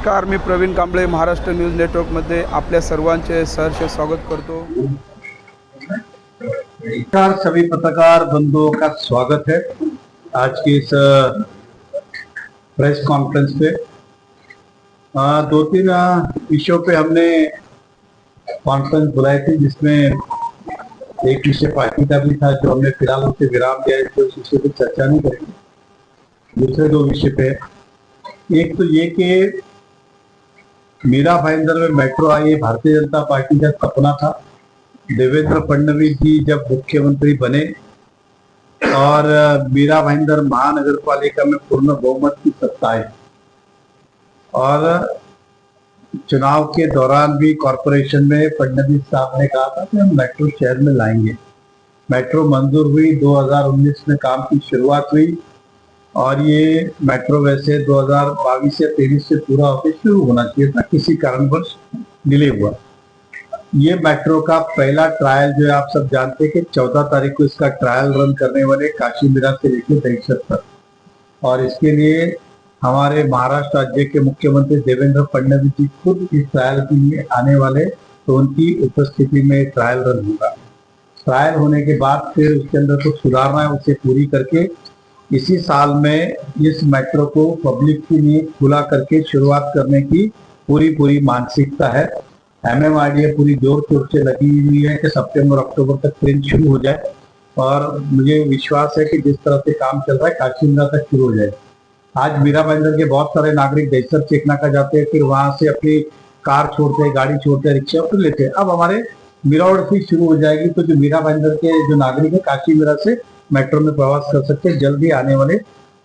नमस्कार, मी प्रवीण कांबळे महाराष्ट्र न्यूज़ नेटवर्कमध्ये आपल्या सर्वांचे सहर्ष स्वागत करतो। नमस्कार सभी पत्रकार बंधुओं का स्वागत है आज की इस प्रेस कॉन्फ्रेंस पे। दो तीन विषयों पे हमने कॉन्फ्रेंस बुलाई थी, जिसमें एक विषय पार्टी का भी था जो हमने फिलहाल उससे विराम दिया है, तो उस विषय पे चर्चा नहीं करेंगे। दूसरे दो विषय पे, एक तो ये कि मीरा भाईंदर में मेट्रो आई, भारतीय जनता पार्टी का सपना था। देवेंद्र फडणवीस जी जब मुख्यमंत्री बने और मीरा भाईंदर महानगर पालिका में पूर्ण बहुमत की सत्ता आई और चुनाव के दौरान भी कॉरपोरेशन में फडणवीस साहब ने कहा था कि हम मेट्रो शहर में लाएंगे। मेट्रो मंजूर हुई, 2019 में काम की शुरुआत हुई और ये मेट्रो वैसे 2022 या 23 से पूरा होकर शुरू होना चाहिए था, किसी कारणवश डिले हुआ। ये मेट्रो का पहला ट्रायल जो है, आप सब जानते हैं कि 14 तारीख को इसका ट्रायल रन करने वाले काशी मीरा से लेकर दहीसर तक, और इसके लिए हमारे महाराष्ट्र राज्य के मुख्यमंत्री देवेंद्र फडणवीस जी खुद इस ट्रायल के लिए आने वाले, तो उनकी उपस्थिति में ट्रायल रन होगा। ट्रायल होने के बाद फिर उसके अंदर कुछ सुधारना है, उसे पूरी करके इसी साल में इस मेट्रो को पब्लिक के लिए खुला करके शुरुआत करने की पूरी मानसिकता है। MMRDA पूरी जोर शोर से लगी हुई है कि सितंबर अक्टूबर तक ट्रेन शुरू हो जाए, और मुझे विश्वास है कि जिस तरह से काम चल रहा है काशी मीरा तक शुरू हो जाए। आज मीरा भाईंदर के बहुत सारे नागरिक दहीसर चेकना का जाते हैं, फिर वहां से अपनी कार छोड़ते हैं, गाड़ी छोड़ते हैं, रिक्शा फिर लेते हैं। अब हमारे मीरावड़ से शुरू हो जाएगी, तो जो मीरा भाईंदर के जो नागरिक है काशी मीरा से मेट्रो में प्रवास कर सकते हैं जल्दी आने वाले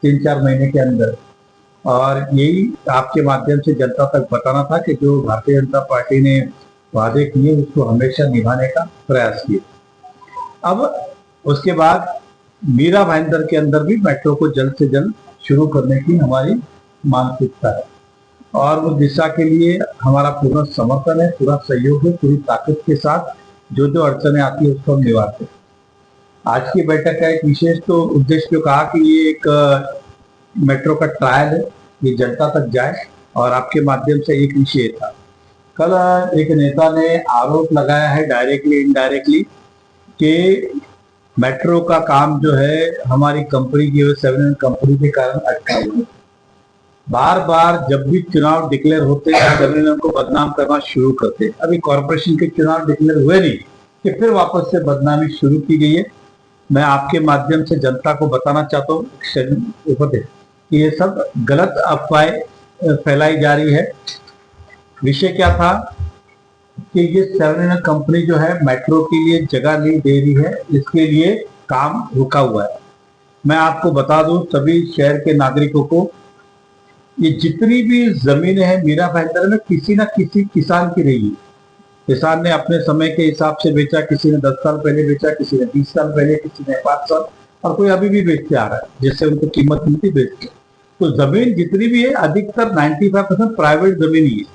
3-4 महीने के अंदर। और यही आपके माध्यम से जनता तक बताना था कि जो भारतीय जनता पार्टी ने वादे किए उसको हमेशा निभाने का प्रयास किए। अब उसके बाद मीरा भाईंदर के अंदर भी मेट्रो को जल्द से जल्द शुरू करने की हमारी मानसिकता है, और उस दिशा के लिए हमारा पूरा समर्थन है, पूरा सहयोग है, पूरी ताकत के साथ जो जो अड़चने आती है उसको हम निभाते हैं। आज की बैठक का एक विशेष तो उद्देश्य जो कहा कि ये एक मेट्रो का ट्रायल है, ये जनता तक जाए, और आपके माध्यम से एक विषय था। कल एक नेता ने आरोप लगाया है डायरेक्टली इनडायरेक्टली कि मेट्रो का काम जो है हमारी कंपनी की 7 कंपनी के कारण अटका हुआ है। बार बार जब भी चुनाव डिक्लेयर होते हैं 7 को बदनाम करना शुरू करते हैं। अभी कॉरपोरेशन के चुनाव डिक्लेयर हुए नहीं कि फिर वापस से बदनामी शुरू की गई है। मैं आपके माध्यम से जनता को बताना चाहता हूँ कि ये सब गलत अफवाहें फैलाई जा रही है। विषय क्या था कि ये 7 कंपनी जो है मेट्रो के लिए जगह नहीं दे रही है, इसके लिए काम रुका हुआ है। मैं आपको बता दूं सभी शहर के नागरिकों को, ये जितनी भी जमीनें हैं मीरा भाईंदर में किसी न किसी किसान की रही है। किसान ने अपने समय के हिसाब से बेचा, किसी ने 10 साल पहले बेचा, किसी ने 20 साल पहले, किसी ने 5 साल, और कोई अभी भी बेचते आ रहा है, जिससे उनको कीमत मिलती बेचते। तो जमीन जितनी भी है अधिकतर 95% प्राइवेट जमीन ही है,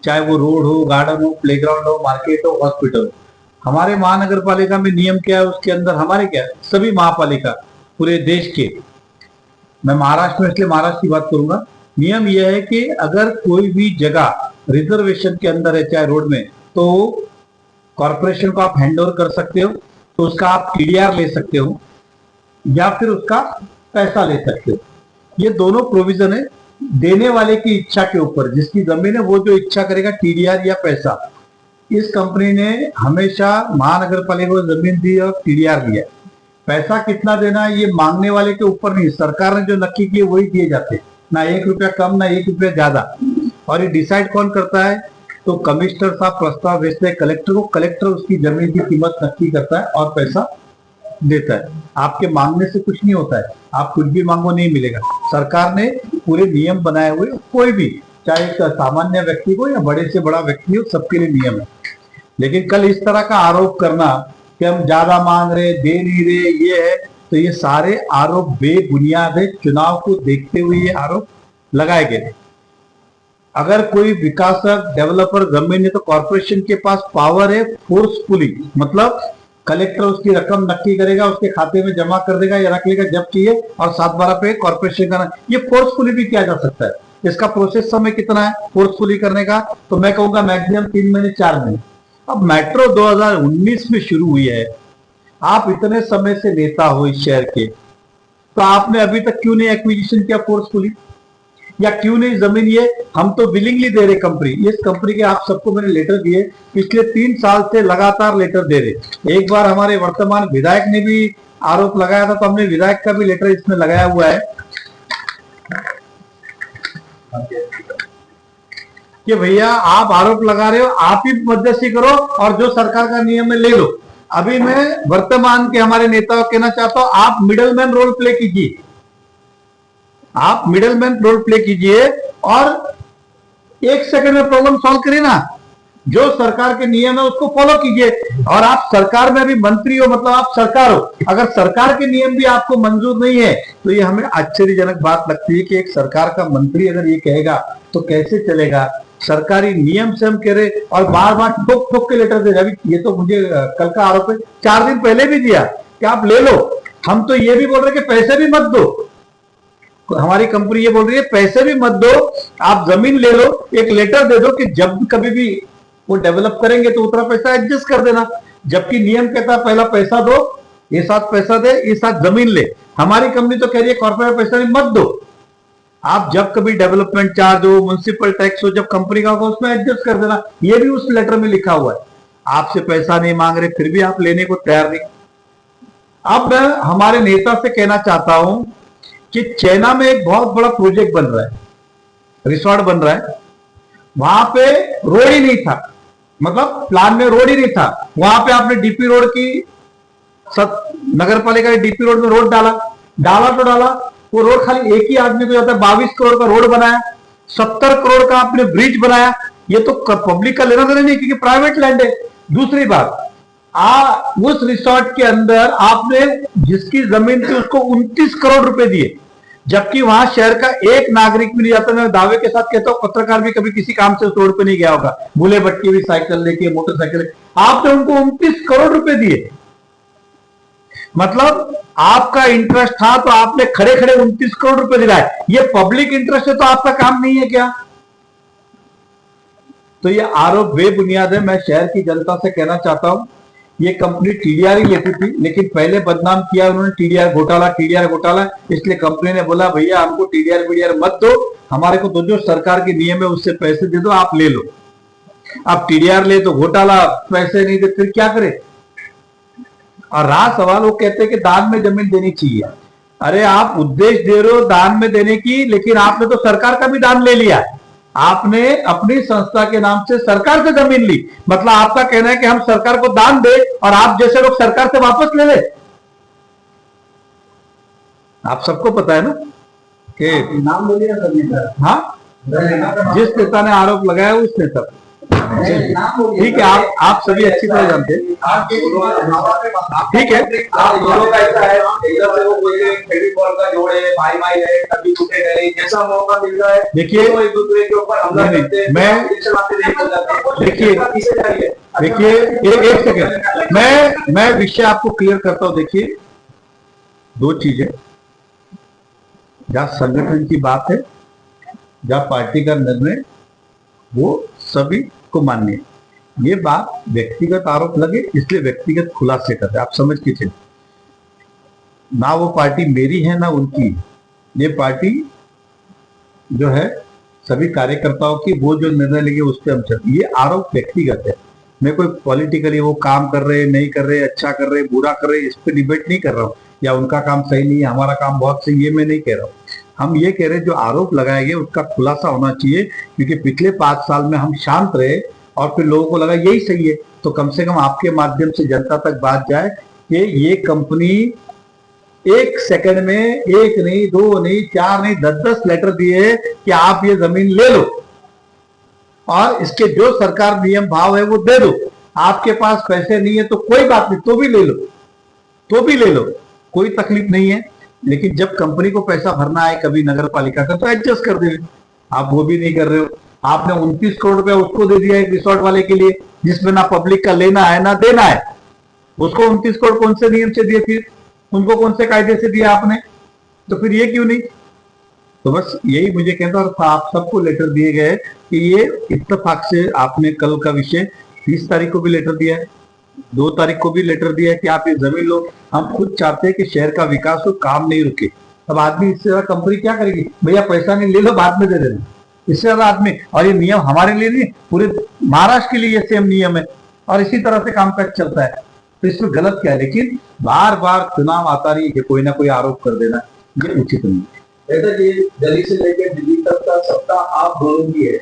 चाहे वो रोड हो, गार्डन हो, प्लेग्राउंड हो, मार्केट हो, हॉस्पिटल हो। हमारे महानगर पालिका में नियम क्या है, उसके अंदर हमारे क्या है, सभी महापालिका पूरे देश के, मैं महाराष्ट्र में इसलिए महाराष्ट्र की बात करूंगा, नियम यह है कि अगर कोई भी जगह रिजर्वेशन के अंदर है, चाहे रोड में, तो कॉर्पोरेशन को आप हैंड ओवर कर सकते हो, तो उसका आप TDR ले सकते हो या फिर उसका पैसा ले सकते हो। ये दोनों प्रोविजन है देने वाले की इच्छा के ऊपर, जिसकी जमीन है वो जो इच्छा करेगा TDR या पैसा। इस कंपनी ने हमेशा महानगर पालिका को जमीन दी और TDR दिया। पैसा कितना देना है ये मांगने वाले के ऊपर नहीं, सरकार ने जो नक्की किए वही दिए जाते, ना 1 रुपया कम ना 1 रुपया ज्यादा। और ये डिसाइड कौन करता है, तो कमिश्नर साहब प्रस्ताव भेजते हैं कलेक्टर को, कलेक्टर उसकी जमीन की कीमत नक्की करता है और पैसा देता है। आपके मांगने से कुछ नहीं होता है, आप कुछ भी मांगो नहीं मिलेगा। सरकार ने पूरे नियम बनाए हुए, कोई भी चाहे एक सामान्य व्यक्ति को या बड़े से बड़ा व्यक्ति हो, सबके लिए नियम है। लेकिन कल इस तरह का आरोप करना कि हम ज्यादा मांग रहे, दे नहीं रहे, ये है, तो ये सारे आरोप बेबुनियाद है। चुनाव को देखते हुए ये आरोप लगाए गए। अगर कोई विकासक डेवलपर जमीन है तो कॉर्पोरेशन के पास पावर है फोर्सफुली, मतलब कलेक्टर उसकी रकम नक्की करेगा, उसके खाते में जमा कर देगा या रख लेगा जब चाहिए, और 7/12 पे कॉर्पोरेशन का ये फोर्सफुली भी किया जा सकता है। इसका प्रोसेस समय कितना है फोर्सफुली करने का? तो मैं कहूंगा मैक्सिमम 3 महीने 4 महीने। अब मेट्रो 2019 में शुरू हुई है, आप इतने समय से नेता हो इस शहर के, तो आपने अभी तक क्यों नहीं एक्विजिशन किया फोर्सफुली, या क्यों नहीं जमीन? ये हम तो विलिंगली दे रहे कंपनी, इस कंपनी के आप सबको मैंने लेटर दिए, पिछले 3 साल से लगातार लेटर दे रहे। एक बार हमारे वर्तमान विधायक ने भी आरोप लगाया था, तो हमने विधायक का भी लेटर इसमें लगाया हुआ है कि भैया आप आरोप लगा रहे हो, आप ही मध्यस्थी करो और जो सरकार का नियम है ले लो। अभी मैं वर्तमान के हमारे नेताओं को कहना चाहता हूं, आप मिडलमैन रोल प्ले कीजिए, आप मिडलमैन रोल प्ले कीजिए और 1 सेकंड में प्रॉब्लम सॉल्व करिए ना। जो सरकार के नियम है उसको फॉलो कीजिए। और आप सरकार में भी मंत्री हो, मतलब आप सरकार हो, अगर सरकार के नियम भी आपको मंजूर नहीं है तो ये हमें आश्चर्यजनक बात लगती है कि एक सरकार का मंत्री अगर ये कहेगा तो कैसे चलेगा? सरकारी नियम से हम कह रहे और बार बार ठोक ठोक के लेटर दे रहे। ये तो मुझे कल का आरोप है, 4 दिन पहले भी दिया कि आप ले लो। हम तो ये भी बोल रहे कि पैसे भी मत दो, हमारी कंपनी ये बोल रही है पैसे भी मत दो, आप जमीन ले लो, एक लेटर दे दो कि जब कभी भी वो डेवलप करेंगे तो उतना पैसा एडजस्ट कर देना। जबकि नियम कहता है पहला पैसा दो, ये साथ पैसा दे, ये साथ जमीन ले। हमारी कंपनी तो कह रही है कॉर्पोरेट पैसा भी मत दो, आप जब कभी डेवलपमेंट चार्ज हो, म्युनिसिपल टैक्स हो, जब कंपनी का होगा उसमें एडजस्ट कर देना। ये भी उस लेटर में लिखा हुआ है। आपसे पैसा नहीं मांग रहे फिर भी आप लेने को तैयार नहीं। अब मैं हमारे नेता से कहना चाहता हूं कि चाइना में एक बहुत बड़ा प्रोजेक्ट बन रहा है, रिसोर्ट बन रहा है, वहां पे रोड ही नहीं था, मतलब प्लान में रोड ही नहीं था। वहां पे आपने डीपी रोड की नगर पालिका डीपी रोड में रोड डाला, वो रोड खाली एक ही आदमी को जाता है। 22 करोड़ का रोड बनाया, 70 करोड़ का आपने ब्रिज बनाया। ये तो पब्लिक का लेना देना नहीं, क्योंकि प्राइवेट लैंड है। दूसरी बात, उस रिसोर्ट के अंदर आपने जिसकी जमीन थी उसको 29 करोड़ रुपए दिए, जबकि वहां शहर का एक नागरिक भी नहीं जाता। मैं दावे के साथ कहता हूं पत्रकार भी कभी किसी काम से उस रोड पे नहीं गया होगा, भूले भटके भी साइकिल लेके, मोटरसाइकिल, आपने उनको 29 करोड़ रुपए दिए। मतलब आपका इंटरेस्ट था तो आपने खड़े खड़े 29 करोड़ रुपए दिलाए। ये पब्लिक इंटरेस्ट है तो आपका काम नहीं है क्या? तो ये आरोप बेबुनियाद है। मैं शहर की जनता से कहना चाहता हूं, ये कंपनी टीडीआर ही लेती थी, लेकिन पहले बदनाम किया उन्होंने टीडीआर घोटाला। इसलिए कंपनी ने बोला भैया हमको टीडीआर मत दो, हमारे को तो जो सरकार के नियम है उससे पैसे दे दो, आप ले लो। अब टीडीआर ले तो घोटाला, पैसे नहीं दे फिर क्या करे? और रहा सवाल, वो कहते हैं कि दान में जमीन देनी चाहिए। अरे आप उद्देश्य दे रहे हो दान में देने की, लेकिन आपने तो सरकार का भी दान ले लिया। आपने अपनी संस्था के नाम से सरकार से जमीन ली, मतलब आपका कहना है कि हम सरकार को दान दे और आप जैसे लोग सरकार से वापस ले ले। आप सबको पता है ना कि नाम बोलिए सर। हाँ, जिस नेता ने आरोप लगाया उस नेता, ठीक है, आप सभी अच्छी तरह जानते हैं। ठीक है, आप दोनों का ऐसा है, एकदम से वो कोई फेविकॉल का जोड़ है, भाई भाई है, कभी टूटे गए, जैसा मौका मिल रहा है देखिए, तो एक दूसरे के ऊपर हमला करते हैं। मैं देखिए एक सेकंड, मैं विषय आपको क्लियर करता हूं। देखिए, 2 चीजें, जहां संगठन की बात है, जहां पार्टी का निर्णय, वो सभी को मान्य है। ये बात व्यक्तिगत आरोप लगे इसलिए व्यक्तिगत खुलासे करते, आप समझ के चलिए। ना वो पार्टी मेरी है ना उनकी, ये पार्टी जो है सभी कार्यकर्ताओं की, वो जो निर्णय लेंगे उस पर हम चलते। ये आरोप व्यक्तिगत है, मैं कोई पॉलिटिकली वो काम कर रहे नहीं कर रहे, अच्छा कर रहे बुरा कर रहे, इस पर डिबेट नहीं कर रहा हूँ, या उनका काम सही नहीं है हमारा काम बहुत सही, ये मैं नहीं कह रहा हूँ। हम ये कह रहे हैं जो आरोप लगाए गए उसका खुलासा होना चाहिए, क्योंकि पिछले 5 साल में हम शांत रहे और फिर लोगों को लगा यही सही है, तो कम से कम आपके माध्यम से जनता तक बात जाए कि ये कंपनी 1 सेकंड में 1 नहीं 2 नहीं 4 नहीं 10-10 लेटर दिए कि आप ये जमीन ले लो और इसके जो सरकार नियम भाव है वो दे दो। आपके पास पैसे नहीं है तो कोई बात नहीं, तो भी ले लो, कोई तकलीफ नहीं है। लेकिन जब कंपनी को पैसा भरना है कभी नगर पालिका का, तो एडजस्ट कर दे। आप वो भी नहीं कर रहे हो। आपने 29 करोड़ रुपया उसको दे दिया एक रिसोर्ट वाले के लिए, जिसमें ना पब्लिक का लेना है ना देना है। उसको 29 करोड़ कौन से नियम से दिए, फिर उनको कौन से कायदे से दिया आपने? तो फिर ये क्यों नहीं? तो बस यही मुझे कहता, और आप सबको लेटर दिए गए कि ये इत्तेफाक से आपने कल का विषय 30 तारीख को भी लेटर दिया है, 2 तारीख को भी लेटर दिया है कि आप ये जमीन लो। हम खुद चाहते हैं कि शहर का विकास हो, काम नहीं रुके। अब आदमी इससे ज्यादा कंपनी क्या करेगी, भैया पैसा नहीं ले लो बाद में दे देना, इससे ज्यादा आदमी। और ये नियम हमारे लिए नहीं, पूरे महाराष्ट्र के लिए ये सेम नियम है और इसी तरह से कामकाज चलता है। तो इसमें गलत क्या है, लेकिन बार बार चुनाव आता रही है, कोई ना कोई आरोप कर देना, ये उचित नहीं है। ऐसा कि दिल्ली से लेकर दिल्ली तक का सत्ता आप दोनों की है,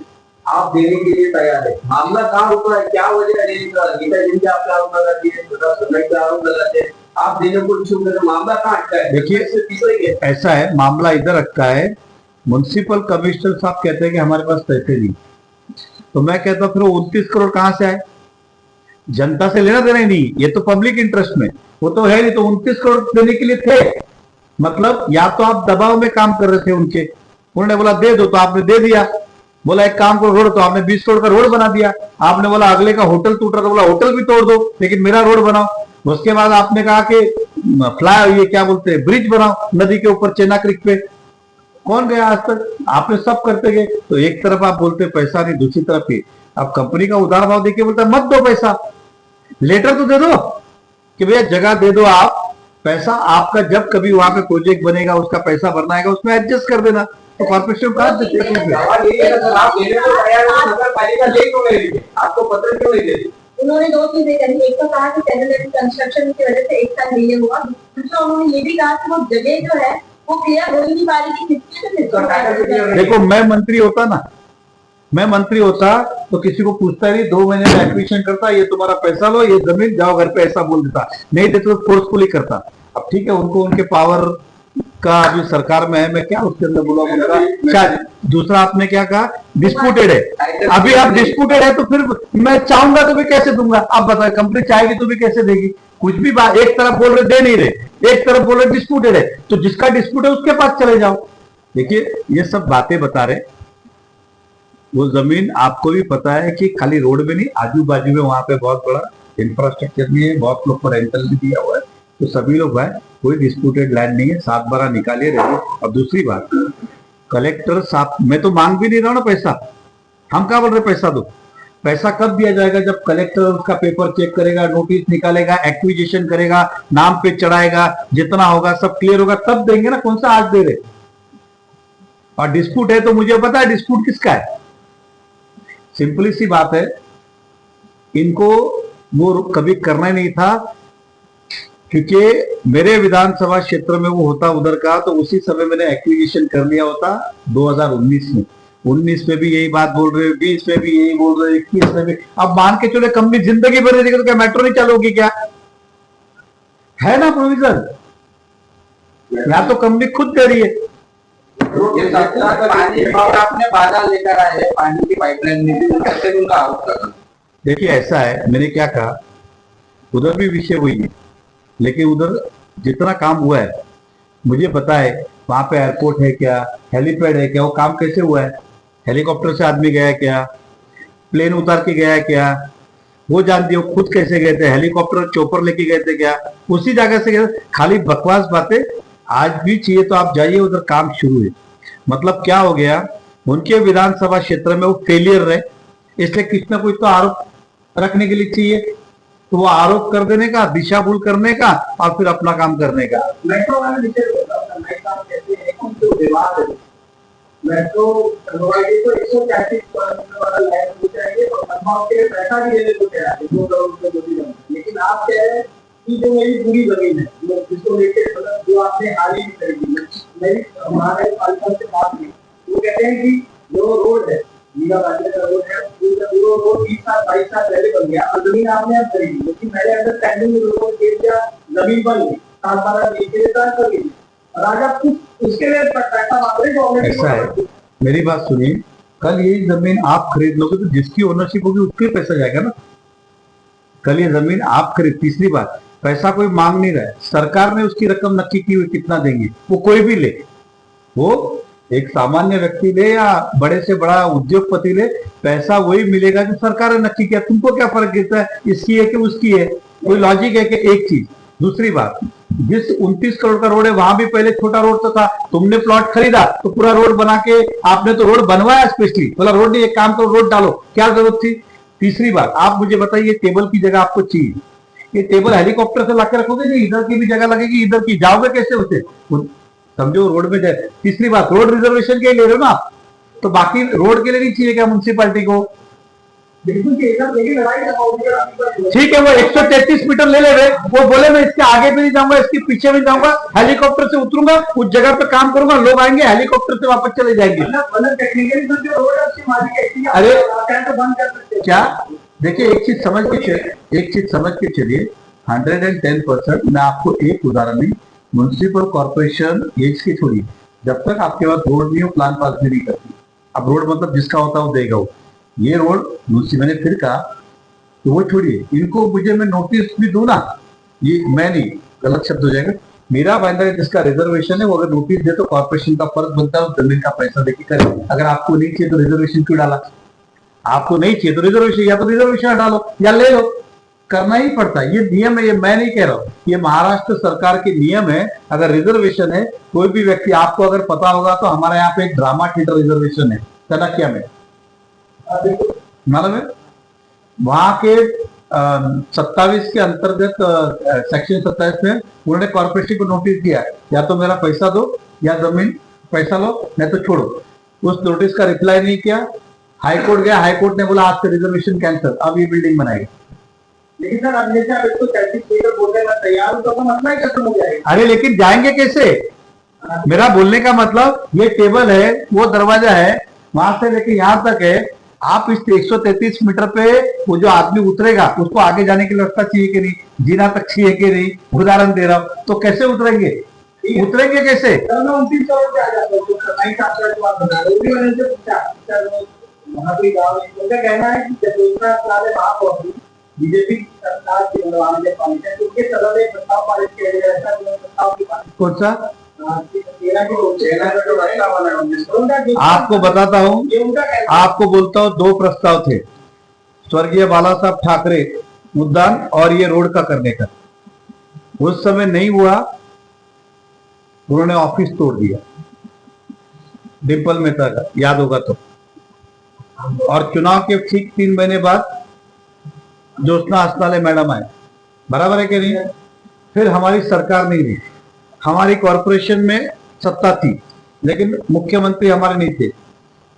आप देने के लिए तैयार है। मामला कहाँ रुका है, क्या वजह है देने का? गीता जी के आप आरोप लगाते हैं, का आरोप लगाते हैं, आप देने को इच्छुक है, मामला कहाँ अटका है? देखिए ऐसा है, मामला इधर अटका है। म्युनिसिपल कमिश्नर साहब कहते हैं कि हमारे पास पैसे नहीं, तो मैं कहता हूँ फिर 29 करोड़ कहाँ से आए? जनता से लेना देना ही नहीं, ये तो पब्लिक इंटरेस्ट में, वो तो है नहीं। तो 29 करोड़ देने के लिए थे, मतलब या तो आप दबाव में काम कर रहे थे उनके, उन्होंने बोला दे दो तो आपने दे दिया, बोला एक काम करो रोड, तो आपने 20 करोड़ का रोड बना दिया। आपने बोला अगले का होटल टूट रहा, तो बोला होटल भी तोड़ दो लेकिन मेरा रोड बनाओ। उसके बाद आपने कहा कि फ्लाई, ये क्या बोलते हैं, ब्रिज बनाओ नदी के ऊपर चेना क्रिक पे। कौन गया आज तक? आपने सब करते गए। तो एक तरफ आप बोलते पैसा नहीं, दूसरी तरफ ही आप कंपनी का उधार भाव देके बोलते मत दो पैसा, लेटर तो दे दो कि भैया जगह दे दो, आप पैसा आपका जब कभी वहां पे प्रोजेक्ट बनेगा उसका पैसा भरना आएगा उसमें एडजस्ट कर देना। तो कॉर्पोरेशन का आप देने को तैयार हो, नगर पालिका ले क्यों नहीं रही? आपको पत्र क्यों नहीं दे रही? उन्होंने 2 चीजें कही, एक तो कहा कि टेंडर कंस्ट्रक्शन की वजह से एक साल डिले हुआ, दूसरा उन्होंने ये भी कहा कि वो जगह जो है वो क्लियर हो ही नहीं पा रही थी। देखो मैं मंत्री होता ना, मैं मंत्री होता तो किसी को पूछता नहीं, 2 महीने में एक्विजिशन करता, ये तुम्हारा पैसा लो, ये जमीन जाओ घर पे, ऐसा बोल देता। नहीं देते तो फोर्सफुली करता। अब ठीक है, उनको उनके पावर का अभी सरकार में है, मैं क्या उसके अंदर बोला उनका शायद। दूसरा आपने क्या कहा, डिस्प्यूटेड है। अभी आप डिस्प्यूटेड है तो फिर मैं चाहूंगा तो भी कैसे दूंगा? आप बताए, कंपनी चाहेगी तो भी कैसे देगी? कुछ भी बात, एक तरफ बोल रहे दे नहीं रहे, एक तरफ बोल रहे डिस्प्यूटेड है, तो जिसका डिस्प्यूट है उसके पास चले जाओ। देखिए ये सब बातें बता रहे, वो जमीन आपको भी पता है कि खाली रोड में नहीं, आजू बाजू में वहां पे बहुत बड़ा इंफ्रास्ट्रक्चर भी है, बहुत लोग को रेंटल भी दिया हुआ है, तो सभी लोग भाई कोई डिस्प्यूटेड लैंड नहीं है, 7/12 निकालिए रहिए। और दूसरी बात, कलेक्टर साहब, मैं तो मांग भी नहीं रहा हूं ना पैसा, हम क्या बोल रहे पैसा दो। पैसा कब दिया जाएगा? जब कलेक्टर उसका पेपर चेक करेगा, नोटिस निकालेगा, एक्विजिशन करेगा, नाम पे चढ़ाएगा, जितना होगा सब क्लियर होगा तब देंगे ना, कौन सा आज दे रहे। और डिस्प्यूट है तो मुझे पता है डिस्प्यूट किसका है, सिंपली सी बात है, इनको वो कभी करना ही नहीं था, क्योंकि मेरे विधानसभा क्षेत्र में वो होता उधर का, तो उसी समय मैंने एक्विजिशन कर लिया होता 2019 में। 19 में भी यही बात बोल रहे, 20 में भी यही बोल रहे, 21 में भी। अब मान के चले कंपनी जिंदगी भर रहेगी तो क्या मेट्रो नहीं चालू होगी क्या? है ना प्रोविजन, या तो कंपनी खुद दे रही है। पानी आपने बाधा लेकर आए, पानी की पाइपलाइन उनका आरोप कर। देखिए ऐसा है, मैंने क्या कहा, उधर भी विषय वही है, लेकिन उधर जितना काम हुआ है मुझे पता है, वहां पे एयरपोर्ट है क्या, हेलीपैड है क्या, वो काम कैसे हुआ है, हेलीकॉप्टर से आदमी गया क्या, प्लेन उतार के गया क्या, वो जानती हो, खुद कैसे गए थे, हेलीकॉप्टर चोपर लेके गए थे क्या, उसी जगह से गए। खाली बकवास बातें आज भी चाहिए तो आप जाइए, उधर काम शुरू है। मतलब क्या हो गया, उनके विधानसभा क्षेत्र में वो फेलियर रहे, इसलिए किसी ना कुछ तो आरोप रखने के लिए चाहिए, तो वो आरोप कर देने का, दिशा भूल करने का और फिर अपना काम करने का। मेट्रो वाले मेट्रो बनवाइए तो 140 वाला लैंड हो जाएंगे और बनवाओ के लिए पैसा भी देने को तैयार है, 2 करोड़ रुपए जो भी बने। लेकिन आप कह रहे हैं कि जो मेरी पूरी जमीन है जिसको लेके जो आपने हाल ही में खरीदी, मेरी हमारे पालिका से बात हुई, वो कहते हैं कि जो रोड है मीरा बाजार का रोड है, वो रोड 20 साल 22 साल पहले बन गया और जमीन आपने अब खरीदी, लेकिन मेरे अंडरस्टैंडिंग में लोगों ने देख दिया जमीन बन गई, 7/12 लेके ट्रांसफर की और आज आप कुछ उसके लिए पैसा मांग रहे हो। ऐसा है, मेरी बात सुनिए, कल ये जमीन आप खरीद लोगे तो जिसकी ओनरशिप होगी उसके पैसा जाएगा ना। कल ये जमीन आप खरीद, तीसरी बात, पैसा कोई मांग नहीं रहा है, सरकार ने उसकी रकम नक्की की हुई कितना देंगे, वो कोई भी ले, वो एक सामान्य व्यक्ति ले या बड़े से बड़ा उद्योगपति ले, पैसा वही मिलेगा जो सरकार ने नक्की किया। तुमको क्या फर्क गिरता है इसकी है कि उसकी है? कोई लॉजिक है कि एक चीज। दूसरी बात, जिस 29 करोड़ का रोड है वहां भी पहले छोटा रोड तो था, तुमने प्लॉट खरीदा तो पूरा रोड बना के आपने तो रोड बनवाया स्पेशली, बोला रोड नहीं, एक काम करो रोड डालो, क्या जरूरत थी? तीसरी बात, आप मुझे बताइए टेबल की जगह आपको चाहिए, ये टेबल हेलीकॉप्टर से लाके रखोगे नहीं, इधर की भी जगह लगेगी, इधर की जाओगे कैसे उसे? समझो रोड में जाए। तीसरी बात, रोड रिजर्वेशन के लिए ले रहे हो ना, तो बाकी रोड के लिए नहीं चाहिए क्या म्युनिसिपैलिटी को? बिल्कुल चाहिए ना, लेकिन लड़ाई का ठीक है, वो 133 मीटर ले ले रहे, वो बोले मैं इसके आगे भी नहीं जाऊंगा, इसके पीछे भी जाऊंगा, हेलीकॉप्टर से उतरूंगा, उस जगह पे काम करूंगा, लोग आएंगे हेलीकॉप्टर से वापस चले जाएंगे। टेक्निकली तो जो रोड है उसकी मालिक अरे तो बंद कर सकते हैं क्या, देखिए एक चीज समझ के चलिए, 110% मैं आपको एक उदाहरण दी, म्युनिसिपल कॉर्पोरेशन ये इसकी छोड़िए, जब तक आपके पास रोड नहीं हो प्लान पास भी नहीं करती। अब रोड मतलब जिसका होता है वो देगा, वो ये रोड मैंने फिर कहा तो वो छोड़िए, इनको मुझे मैं नोटिस भी दूं ना, ये मैं नहीं, गलत शब्द हो जाएगा, मेरा बाइंडर जिसका रिजर्वेशन है वो अगर नोटिस दे तो कॉर्पोरेशन का फर्ज बनता है जमीन का पैसा देके करे। अगर आपको नहीं चाहिए तो रिजर्वेशन क्यों डाला? आपको नहीं चाहिए तो रिजर्वेशन, या तो रिजर्वेशन डालो या ले लो, करना ही पड़ता है, ये नियम है, ये मैं नहीं कह रहा हूं, ये महाराष्ट्र सरकार के नियम है। अगर रिजर्वेशन है, कोई भी व्यक्ति, आपको अगर पता होगा तो हमारे यहाँ पे एक ड्रामा थिएटर रिजर्वेशन है कनकिया में, मालूम है? वहां के 27 के अंतर्गत सेक्शन 27 में उन्होंने कॉर्पोरेशन को नोटिस दिया, या तो मेरा पैसा दो या जमीन पैसा लो, नहीं तो छोड़ो। उस नोटिस का रिप्लाई नहीं किया, हाईकोर्ट गया, हाईकोर्ट ने बोला आज से रिजर्वेशन कैंसिल, अब ये बिल्डिंग बनाएगी। लेकिन सर अब जैसे आप इसको 30 मीटर बोलने में तैयार हो तो मसला ही खत्म हो जाएगा। अरे लेकिन जाएंगे कैसे? मेरा बोलने का मतलब, ये टेबल है, वो दरवाजा है, वहां से लेके यहाँ तक है, आप इस 133 मीटर पे वो जो आदमी उतरेगा उसको आगे जाने के लिए रास्ता चाहिए कि नहीं, जीना तक चाहिए कि नहीं? उदाहरण दे रहा हूं, तो कैसे उतरेंगे कैसे? उनतीस करोड़ पे आ जाता है, कहना है कि बीजेपी सरकार के उनके सदन में प्रस्ताव पारित किया गया, कौन सा? आपको बताता हूं, आपको बोलता हूं, दो प्रस्ताव थे, स्वर्गीय बाला साहब ठाकरे उद्यान और ये रोड का करने का, उस समय नहीं हुआ, उन्होंने ऑफिस तोड़ दिया डिम्पल मेहता का, याद होगा तो। और चुनाव के ठीक 3 महीने बाद ज्योत्सना हंसनाले मैडम आए, बराबर है कि नहीं? फिर हमारी सरकार नहीं थी, हमारी कॉर्पोरेशन में सत्ता थी, लेकिन मुख्यमंत्री हमारे नहीं थे,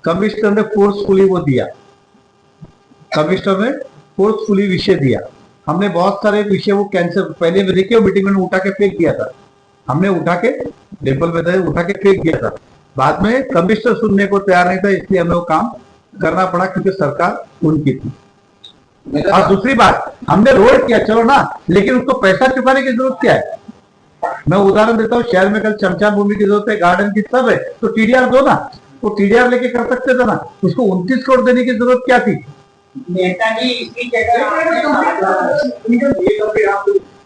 कमिश्नर ने फोर्सफुली वो दिया, कमिश्नर ने फोर्सफुली विषय दिया, हमने बहुत सारे विषय वो कैंसिल, पहले में देखिए मीटिंग में उठा के फेंक दिया था, हमने उठा के डिम्पल में उठा के फेंक दिया था, बाद में कमिश्नर सुनने को तैयार नहीं था, इसलिए हमें वो काम करना पड़ा क्योंकि सरकार उनकी थी। और दूसरी बात, हमने रोड किया चलो ना, लेकिन उसको पैसा चुकाने की जरूरत क्या है? मैं उदाहरण देता हूँ, शहर में कल शमशान भूमि की जरूरत है, गार्डन की, सब है, तो टीडीआर दो ना, वो टीडीआर लेके कर सकते थे ना, उसको 29 करोड़ देने की जरूरत क्या थी? नेताजी इसकी जगह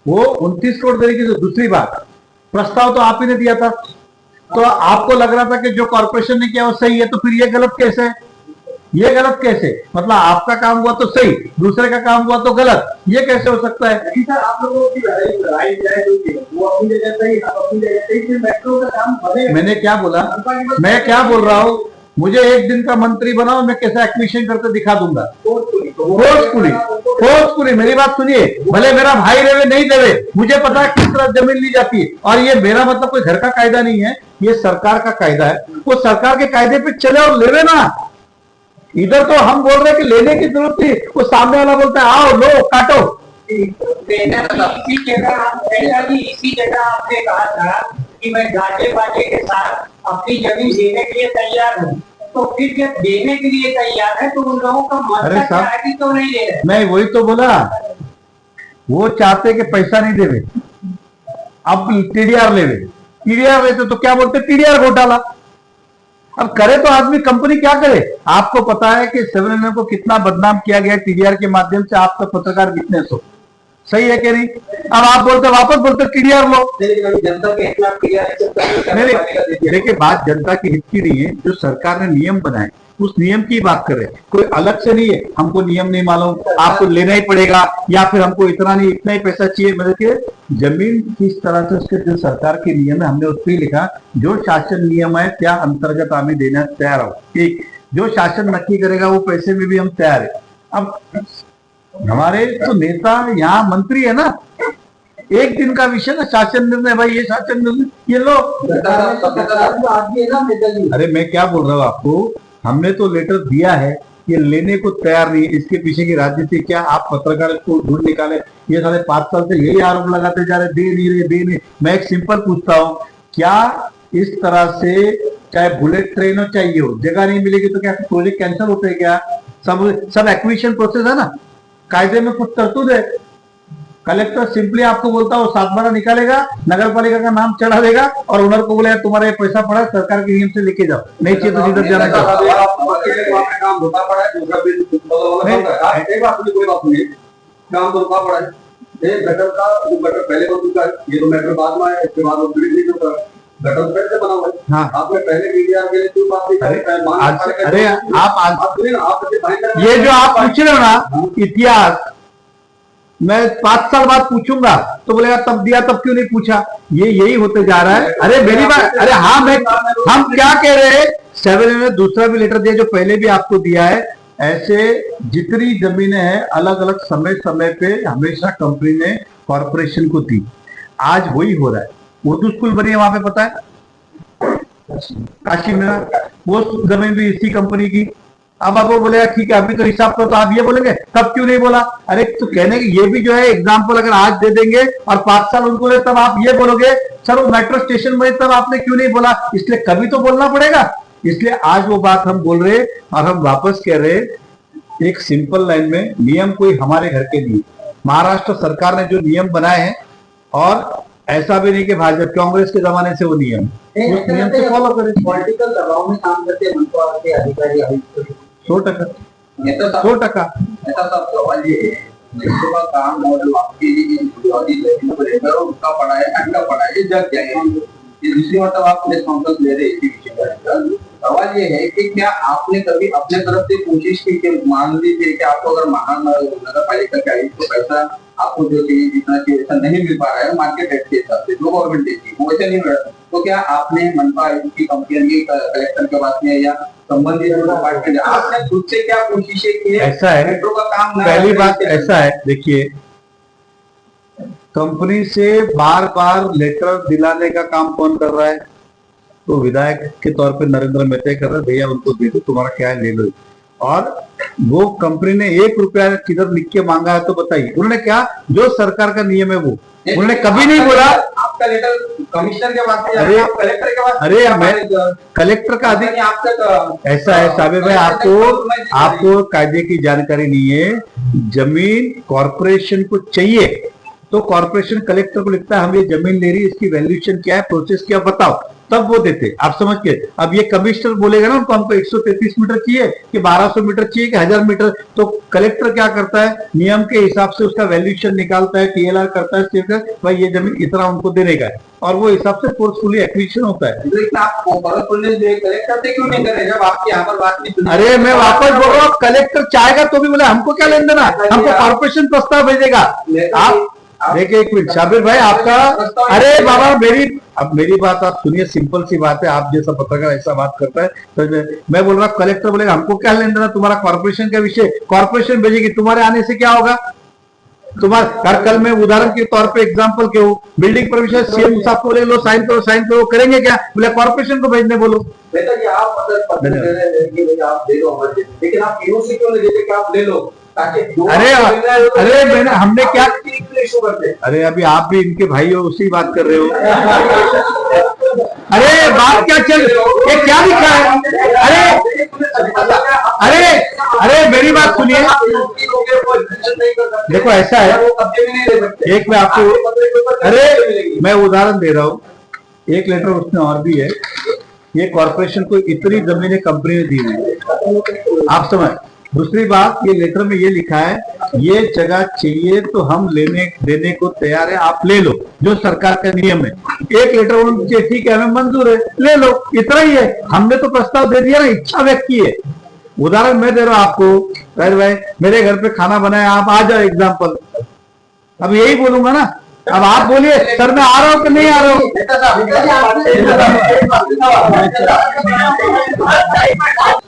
वो 29 करोड़ देने की। दूसरी बात, प्रस्ताव तो आप ही ने दिया था, तो आपको लग रहा था कि जो कॉर्पोरेशन ने किया वो सही है, तो फिर ये गलत कैसे? ये गलत कैसे? मतलब आपका काम हुआ तो सही, दूसरे का काम हुआ तो गलत, ये कैसे हो सकता है? सर आप लोगों की लड़ाई वो अपनी जगह सही, आप अपनी जगह सही, फिर मेट्रो का काम बने। मैंने क्या बोला? मैं क्या बोल रहा हूँ, मुझे एक दिन का मंत्री बनाओ, मैं कैसे एक्विजिशन करके दिखा दूंगा, फोर्सफुली। मेरी बात सुनिए, भले मेरा भाई देवे नहीं देवे, मुझे पता है किस तरह जमीन ली जाती है, और ये मेरा मतलब कोई घर का कायदा नहीं है, ये सरकार का कायदा है, वो सरकार के कायदे पे चले और लेवे ना। इधर तो हम बोल रहे हैं कि लेने की जरूरत थी, वो सामने वाला बोलता है आओ लो काटो। इसी जगह आपने कहा था कि मैं गाजे बाजे के साथ अपनी जमीन देने के लिए तैयार हूँ, तो फिर जब देने के लिए तैयार है तो उन लोगों का मतलब क्या है कि तो नहीं दे रहे? मैं वही तो बोला, वो चाहते कि पैसा नहीं देवे, अब टीडीआर लेवे, टीडीआर लेते तो क्या बोलते? टीडीआर घोटाला। अब करे तो आदमी, कंपनी क्या करे? आपको पता है कि 7 को कितना बदनाम किया गया टीडीआर के माध्यम से, आपका पत्रकार बिजनेस हो, सही है कि नहीं? अब आप बोलते, वापस बोलते टीडीआर लो। जनता के खिलाफ देखिए बात जनता की हित की नहीं है, जो सरकार ने नियम बनाए उस नियम की बात कर रहे हैं, कोई अलग से नहीं है हमको नियम नहीं मालूम, आपको लेना ही पड़ेगा, या फिर हमको इतना नहीं इतना ही पैसा चाहिए। मतलब कि जमीन किस तरह से उसके जो सरकार के नियम है, हमने उस पर लिखा जो शासन नियम है त्या अंतर्गत आम्ही देण्यास तयार आहोत। ठीक, जो शासन नक्की करेगा वो पैसे में भी हम तैयार है। अब हमारे तो नेता यहाँ मंत्री है ना, एक दिन का विषय ना शासन निर्णय, भाई ये शासन निर्णय ये लो। अरे मैं क्या बोल रहा हूँ आपको, हमने तो लेटर दिया है, ये लेने को तैयार नहीं है। इसके पीछे की राजनीति क्या, आप पत्रकार को ढूंढ निकाले, ये साढ़े 5 साल से यही आरोप लगाते जा रहे, दे नहीं रहे, दे नहीं। मैं एक सिंपल पूछता हूँ, क्या इस तरह से चाहे बुलेट ट्रेन हो चाहे ये हो, जगह नहीं मिलेगी तो क्या प्रोजेक्ट कैंसिल होते हैं क्या? सब एक्विजिशन प्रोसेस है ना, कायदे में कुछ तरतूद है। कलेक्टर सिंपली आपको बोलता है वो 7/12 निकालेगा, नगर पालिका का नाम चढ़ा देगा और ओनर को बोलेगा तुम्हारा ये पैसा पड़ा सरकार के नियम से लेके जाओ, नहीं चाहिए तो जिधर जाना चाहो। काम धोखा पड़ा है, दूसरा भी काम धोखा पड़ा है। गटर का जो गटर पहले बन चुका है, ये तो मैटर बाद में आया, इसके बाद वो ब्रिज नहीं होता, गटर पहले से बना हुआ है। हाँ। आपने पहले मीडिया के लिए क्यों बात नहीं करी? अरे आप ये जो आप पूछ रहे हो ना इतिहास, मैं 5 साल बाद पूछूंगा तो बोलेगा तब दिया तब क्यों नहीं पूछा, ये यही होते जा रहा है। अरे मेरी बात, अरे हाँ हम क्या कह रहे हैं, 7 ने दूसरा भी लेटर दिया जो पहले भी आपको दिया है। ऐसे जितनी जमीनें हैं अलग अलग समय समय पे हमेशा कंपनी ने कॉर्पोरेशन को दी, आज वही हो रहा है। उर्दू स्कूल बनी है वहां पे, पता है काशी में, वो जमीन भी इसी कंपनी की। अब आप वो बोलेगा ठीक है अभी तो हिसाब करो, तो आप ये बोलेंगे तब क्यों नहीं बोला? अरे तो कहने की ये भी जो है एग्जाम्पल, अगर आज दे देंगे और 5 साल उनको दे तब आप ये बोलोगे सर वो मेट्रो स्टेशन में तब आपने क्यों नहीं बोला? इसलिए कभी तो बोलना पड़ेगा। इसलिए आज वो बात हम बोल रहे और हम वापस कह रहे एक सिंपल लाइन में, नियम कोई हमारे घर के नहीं, महाराष्ट्र सरकार ने जो नियम बनाए हैं, और ऐसा भी नहीं कि भाजपा कांग्रेस के जमाने से वो नियम, उस नियम से फॉलो करें। पॉलिटिकल दबाव में काम करते हैं मनपा के अधिकारी, 100%। ऐसा सब सवाल ये है, मेट्रो का काम और आपके उसका पड़ा है, अड्डा पड़ा है, जग जाएगा। ये दूसरी मतलब आप रिस्पॉन्सिबल ले रहे इसी विषय पर। सवाल ये है कि क्या आपने कभी अपने तरफ से कोशिश की कि मान लीजिए कि आपको अगर नगर पालिका का तो पैसा आपको जो चाहिए जितना चाहिए वैसा नहीं मिल पा रहा है मार्केट रेट के हिसाब से, जो गवर्नमेंट देती है वो वैसे नहीं मिल रहा, तो क्या आपने मनपा की कंपनी कलेक्टर के पास में या संबंधित डिपार्टमेंट आपने खुद से क्या कोशिशें की है? ऐसा है, मेट्रो का काम पहली बात ऐसा है, देखिए कंपनी से बार बार लेटर दिलाने का काम कौन कर रहा है? तो विधायक के तौर पे नरेंद्र मेहता कर रहा है, भैया उनको दे दो, तुम्हारा क्या है ले लो। और वो कंपनी ने 1 रुपया किधर लिख के मांगा है तो बताइए, उन्होंने क्या, जो सरकार का नियम है वो उन्होंने कभी नहीं बोला। आपका लेटर कमिश्नर के पास, अरे कलेक्टर के पास, अरे मैं कलेक्टर का अधिक ऐसा है साबिर भाई, आपको कायदे की जानकारी नहीं है। जमीन कॉर्पोरेशन को चाहिए तो कॉर्पोरेशन कलेक्टर को लिखता है हम ये जमीन ले रही है, इसकी वैल्यूएशन क्या है, प्रोसेस क्या बताओ, तब वो देते। आप समझ के, अब ये कमिश्नर बोलेगा ना उनको हमको 133 मीटर चाहिए कि 1200 मीटर चाहिए कि 1000 मीटर, तो कलेक्टर क्या करता है, नियम के हिसाब से उसका वैल्यूएशन निकालता है, TLR करता है, भाई ये जमीन इतना उनको देने का है, और वो हिसाब से फोर्सफुली एक्विजिशन होता है। कलेक्टर से क्यों नहीं कर रहे जब आपकी यहाँ पर बात नहीं? अरे मैं वापस बोल रहा हूँ, कलेक्टर चाहेगा तो भी बोले हमको क्या लेन देना, हमको कॉर्पोरेशन प्रस्ताव भेजेगा। आप देखिए एक मिनट शाबिर भाई, आपका, अरे बाबा मेरी बात आप सुनिए, सिंपल सी बात है, आप जैसा पत्रकार ऐसा बात करता है तो मैं बोल रहा हूँ कलेक्टर बोलेगा हमको क्या लेन देना, तुम्हारा कॉर्पोरेशन का विषय, कॉर्पोरेशन भेजेगी, तुम्हारे आने से क्या होगा? तुम्हारा कल में उदाहरण के तौर पे एग्जांपल के हो, बिल्डिंग परमिशन सीएम साहब को ले लो, साइन करो, करेंगे क्या? बोले कॉर्पोरेशन को भेजने बोलो। बेटा कि आप आप दे दो, लेकिन आप से क्यों नहीं देते कि आप ले लो, ताकि अरे मैंने हमने क्या इशू करते? अरे अभी आप भी इनके भाई हो, उसी बात कर रहे हो। अरे बात क्या चल, ये क्या लिखा है? अरे मेरी बात सुनिए, देखो ऐसा है, एक मैं आपको, अरे मैं उदाहरण दे रहा हूँ, एक लेटर उसमें और भी है, ये कॉर्पोरेशन को इतनी जमीनें कंपनी ने दी है, आप समझ। दूसरी बात, ये लेटर में ये लिखा है ये जगह चाहिए तो हम लेने देने को तैयार है, आप ले लो, जो सरकार का नियम है। एक लेटर उनके ठीक है हमें मंजूर है, ले लो, इतना ही है। हमने तो प्रस्ताव दे दिया ना, इच्छा व्यक्त की है, उदाहरण मैं दे रहा हूं आपको, राइट भाई, मेरे घर पे खाना बनाया, आप आ जाओ एग्जाम्पल, अब यही बोलूंगा ना। अब आप बोलिए सर मैं आ रहा हूं कि नहीं आ रहा हूं।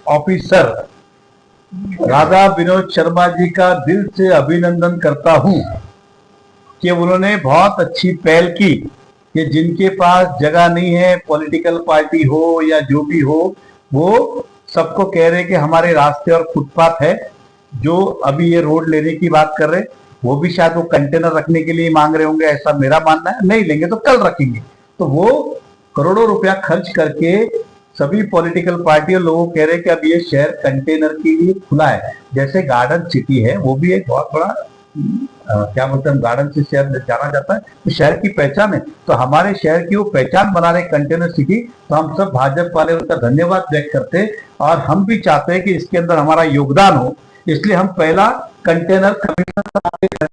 ऑफिसर राधा विनोद शर्मा जी का दिल से अभिनंदन करता हूं कि उन्होंने बहुत अच्छी पहल की कि जिनके पास जगह नहीं है, पॉलिटिकल पार्टी हो या जो भी हो, वो सबको कह रहे कि हमारे रास्ते और फुटपाथ है। जो अभी ये रोड लेने की बात कर रहे, वो भी शायद वो कंटेनर रखने के लिए मांग रहे होंगे, ऐसा मेरा मानना है। नहीं लेंगे तो कल रखेंगे। तो वो करोड़ों रुपया खर्च करके सभी पॉलिटिकल पार्टी और लोगों कह रहे हैं कि अब ये शहर कंटेनर के लिए खुला है। जैसे गार्डन सिटी है, वो भी एक बहुत बड़ा क्या बोलते हैं, गार्डन से शहर जाना जाता है, तो शहर की पहचान है। तो हमारे शहर की वो पहचान बना रहे कंटेनर सिटी, तो हम सब भाजपा वाले उनका धन्यवाद व्यक्त करते हैं और हम भी चाहते हैं कि इसके अंदर हमारा योगदान हो। इसलिए हम पहला कंटेनर कमीशनर